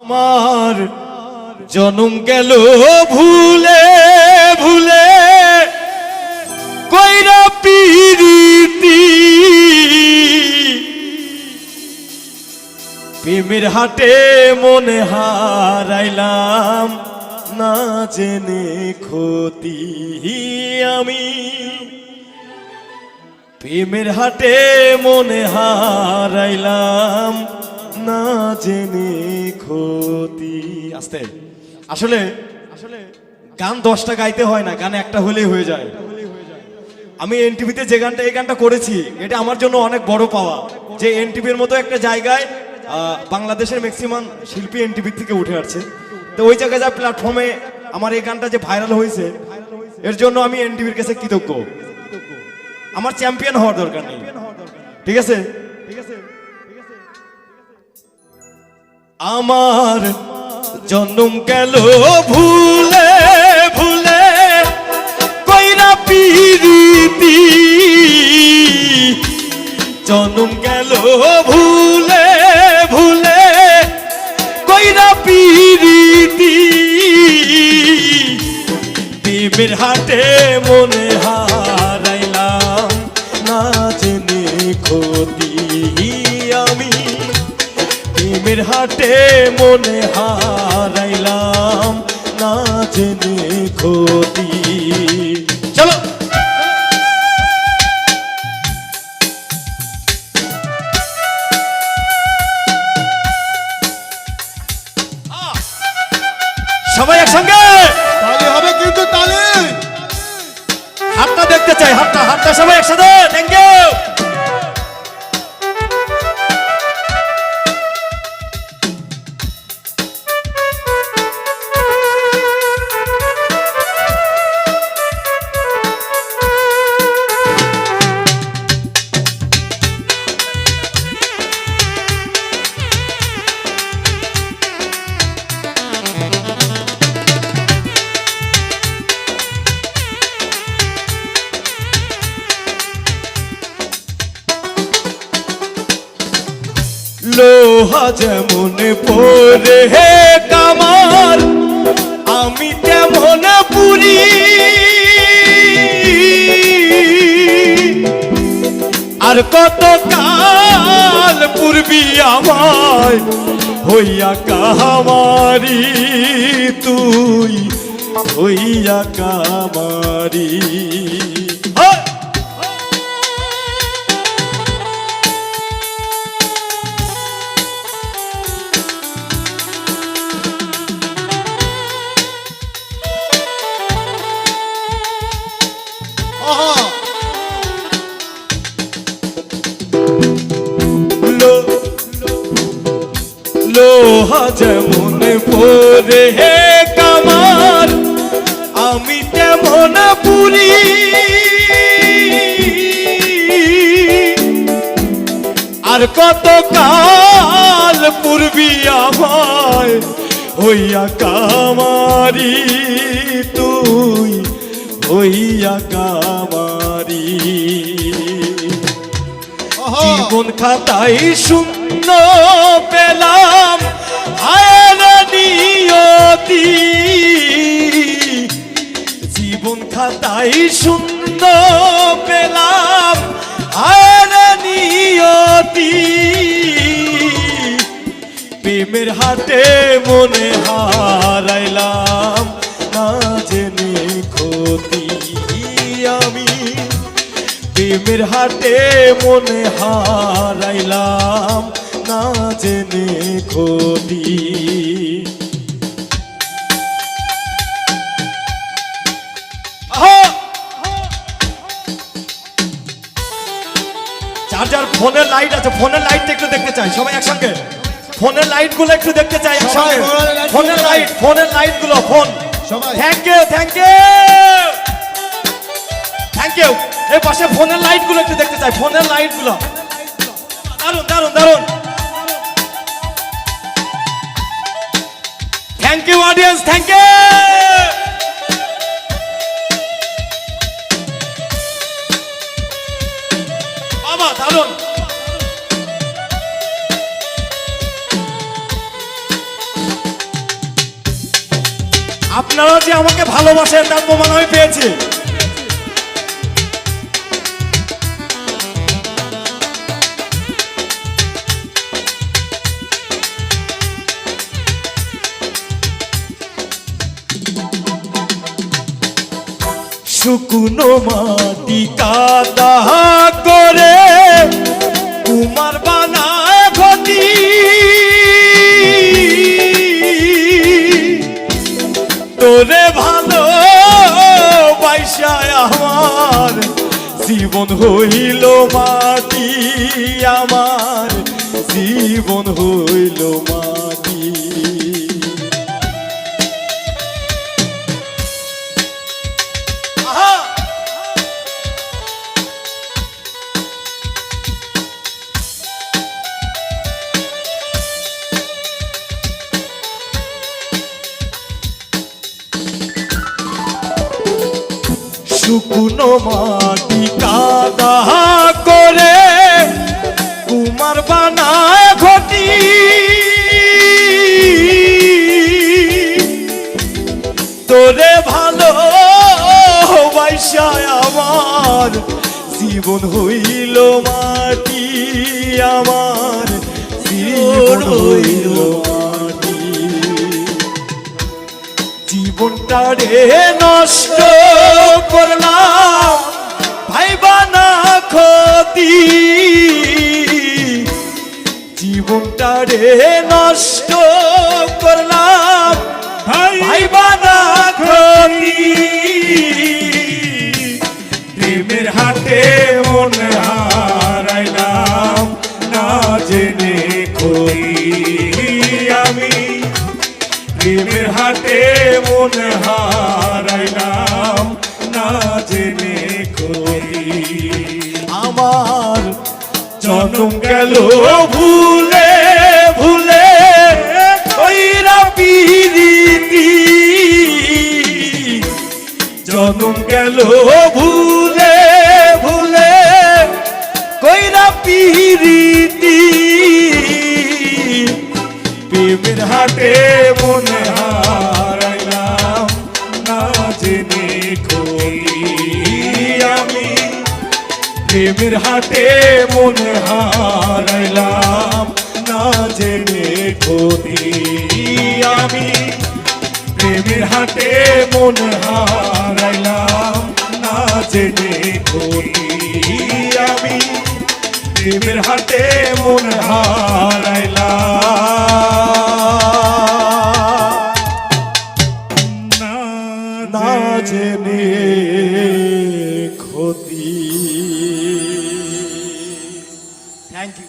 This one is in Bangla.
আমার জনম গেল ভুলে ভুলে কইরা পিরিতি প্রেমের হাটে মনে হারাইলাম না জেনে ক্ষতি আমি প্রেমের হাটে মনে হারাইলাম না জেনে ক্ষতি। আস্তে আসলে গান 10টা গাইতে হয় না, গান একটা হলেই হয়ে যায়। আমি এনটিভিতে যে গানটা এই গানটা করেছি এটা আমার জন্য অনেক বড় পাওয়া, যে এনটিভির মতো একটা জায়গায় বাংলাদেশের ম্যাক্সিমাম শিল্পী এনটিভি থেকে উঠে আসছে। তো ওই জায়গায় যা প্ল্যাটফর্মে আমার এই গানটা যে ভাইরাল হয়েছে এর জন্য আমি এনটিভির কাছে কৃতজ্ঞ। আমার চ্যাম্পিয়ন হওয়ার দরকার নেই, ঠিক আছে? আমার জন্ম গেল ভুলে ভুলে কইরা পিরিতি জন্ম গেল ভুলে ভুলে কইরা পিরিতি প্রেমের হাটে মনে হারাইলাম না জেনে ক্ষতি আমি প্রেমের হাটে মনে হারাইলাম না জেনে ক্ষতি। চলো সবাই একসঙ্গে তালে হবে, কিন্তু তালে হাতটা দেখতে চাই, হাতটা হাতটা সবাই একসাথে। Thank you. লোহা যেমন পরে হে কামার আমি তেমন পুরি আর কত কাল পূর্বী আমায় হইয়া কামারি তুই হইয়া কামারি। লোহা যেমন পরে হে কামার আমি তেমন পুরি আর কত কাল পূর্বী আমায় হইয়া কামারি তুই হইয়া কামারি। জীবন খাতাই শূন্য পেলাম হায় নিয়তি জীবন খাতাই শূন্য পেলাম হায় নিয়তি প্রেমের হাটে মনে হারাইলাম না জেনে ক্ষতি আমি প্রেমের হাটে মনে হারাইলাম না জেনে ক্ষতি। যার যার ফোনের লাইট আছে ফোনের লাইট একটু দেখতে চাই সবাই একসঙ্গে। ফোনের লাইট গুলো একটু দেখতে চাই একসঙ্গে। ফোনের লাইট গুলো phone. Thank you thank you thank you. এই পাশে ফোনের লাইট গুলো একটু দেখতে চাই, ফোনের লাইট গুলো দারুন দারুন দারুন। Thank you audience, thank you. বাবা দারুন। আপনারা যে আমাকে ভালোবাসেন তার প্রমাণ আমি পেয়েছি। শুকনো মাটি কাদা করে কুমার বানায় ঘটি, তোরে ভালো বাইসায় আমার জীবন হইল মাটি, আমার জীবন হইল মাটি। আহা! শুকনো মাটি কাদা করে কুমার বানায় ঘটি, তোরে ভালো বাইসায় আমার জীবন হইল মাটি, আমার জীবন হইল মাটি। জীবনটা রে নষ্ট করলাম ভাইবা না ক্ষতি, জীবনটা রে নষ্ট করলাম ভাইবা না ক্ষতি। প্রেমের হাটে মন হারাইলাম না জেনে ক্ষতি আমি, প্রেমের হাটে মন হারাইলাম না জেনে ক্ষতি। আমার জনম গেল ভুলে ভুলে ওইরা পিরিতি, জনম গেল ভুলে ভুলে কইরা পিরিতি, প্রেমের হাটে মন হারাইলাম না জেনে ক্ষতি আমি, প্রেমের হাটে মন হারাইলাম না জেনে ক্ষতি আমি, প্রেমের হাটে মন হারাইলাম না জেনে ক্ষতি আমি, প্রেমের হাটে মন হারাইলাম না জেনে ক্ষতি। Thank you.